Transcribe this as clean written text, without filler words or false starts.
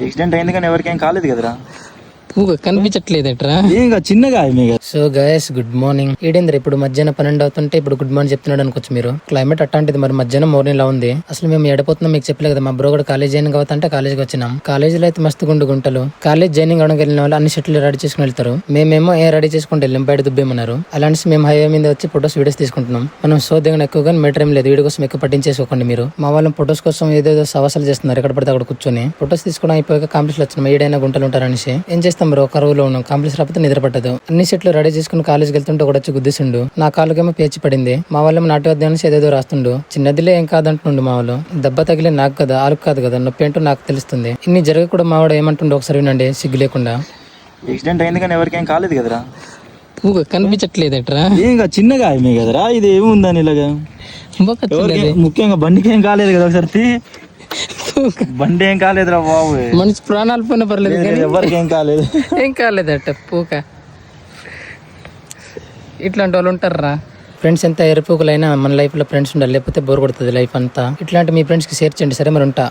Accident అయింది కానీ ఎవరికేం కాలేదు కదరా. కనిపించట్లేదట్రా. ఇంకా చిన్నగా సో గైస్ గుడ్ మార్నింగ్. ఈడేంద్ర ఇప్పుడు మధ్యాహ్నం 12 అవుతుంటే ఇప్పుడు గుడ్ మార్నింగ్ చెప్తున్నాడు అనుకోవచ్చు మీరు. క్లైమేట్ అట్టాంటిది మరి మధ్యాహ్నం మార్నింగ్ లా ఉంది. అసలు మేము ఎడపోతున్నాం మీకు చెప్పలేదు కదా. మా బ్రో కూడా కాలేజ్ జాయిన్ అవుతుంటే కాలేజ్కి వచ్చినాం. కాలేజీలో అయితే మస్తు గుంటలు. కాలేజ్ జాయినింగ్ అవడానికి వెళ్ళిన వాళ్ళు అన్ని షర్ట్లు రెడీ చేసుకుని వెళ్తారు. మేమేమో రెడీ చేసుకుంటూ వెళ్ళాం, బయట దుబ్బేమన్నారు. అలాంటి మేము హైవే మీద వచ్చి ఫొటోస్ వీడియోస్ తీసుకుంటున్నాం. మనం సోదం ఎక్కువగా మీటర్ ఏం లేదు, వీడియో కోసం ఎక్కువ పట్టించేసుకోండి మీరు. మా వాళ్ళం ఫొటోస్ కోసం ఏదేదో సవాసాలు చేస్తున్నారు, ఎక్కడ పడితే అక్కడ కూర్చొని. ఫొటోస్ తీసుకోవడం అయిపోయాక కాంప్లెక్స్ వచ్చినాం. ఏడైనా గుంటలు ఉంటారనేసి ఏం చేస్తాం బ్రో, కరువులో ఉన్నాం. కాంప్లెక్స్ రాకపోతే నిద్ర పట్టదు. అన్ని సెట్లు రెడీ చేసుకుని కాలేజ్కి వెళ్తుంటే ఒకటి వచ్చి గుద్దిసిండు. నా కాలుకేమో పేచి పడింది. మా వాళ్ళేమో నాటు వద్దాన్ని ఏదేదో రాస్తుండు. చిన్నదిలే ఏం కాదంటుండు మా వాళ్ళు. దెబ్బ తగిలే నాకు కదా, ఆలుకు కాదు కదా, నొప్పి ఏంటో నాకు తెలుస్తుంది. ఇన్ని జరగ కూడా మా వాడు ఏమంటుండో ఒకసారి వినండి సిగ్గు లేకుండా. యాక్సిడెంట్ అయింది కానీ ఎవరికేం కాలేదు కదరా. కనిపించట్లేదట్రా. ఇంకా చిన్నగా ఆమె కదరా, ఇది ఏముందని ఇలాగా. ముఖ్యంగా బండికి ఏం కాలేదు కదా. ఒకసారి బండి ఏం కాలేదురా బాబు. మనిషి ప్రాణాలు పోయినా పర్లేదు, ఎవరికి ఏం కాలేదు. ఏం కాలేదట పూక. ఇట్లాంటి వాళ్ళు ఉంటారా ఫ్రెండ్స్. ఎంత ఎరుపుకలైనా మన లైఫ్ లో ఫ్రెండ్స్ ఉండాలి, లేకపోతే బోర్ కొడుతుంది లైఫ్ అంతా. ఇట్లాంటి మీ ఫ్రెండ్స్ కి షేర్ చేయండి. సరే మరి ఉంటా.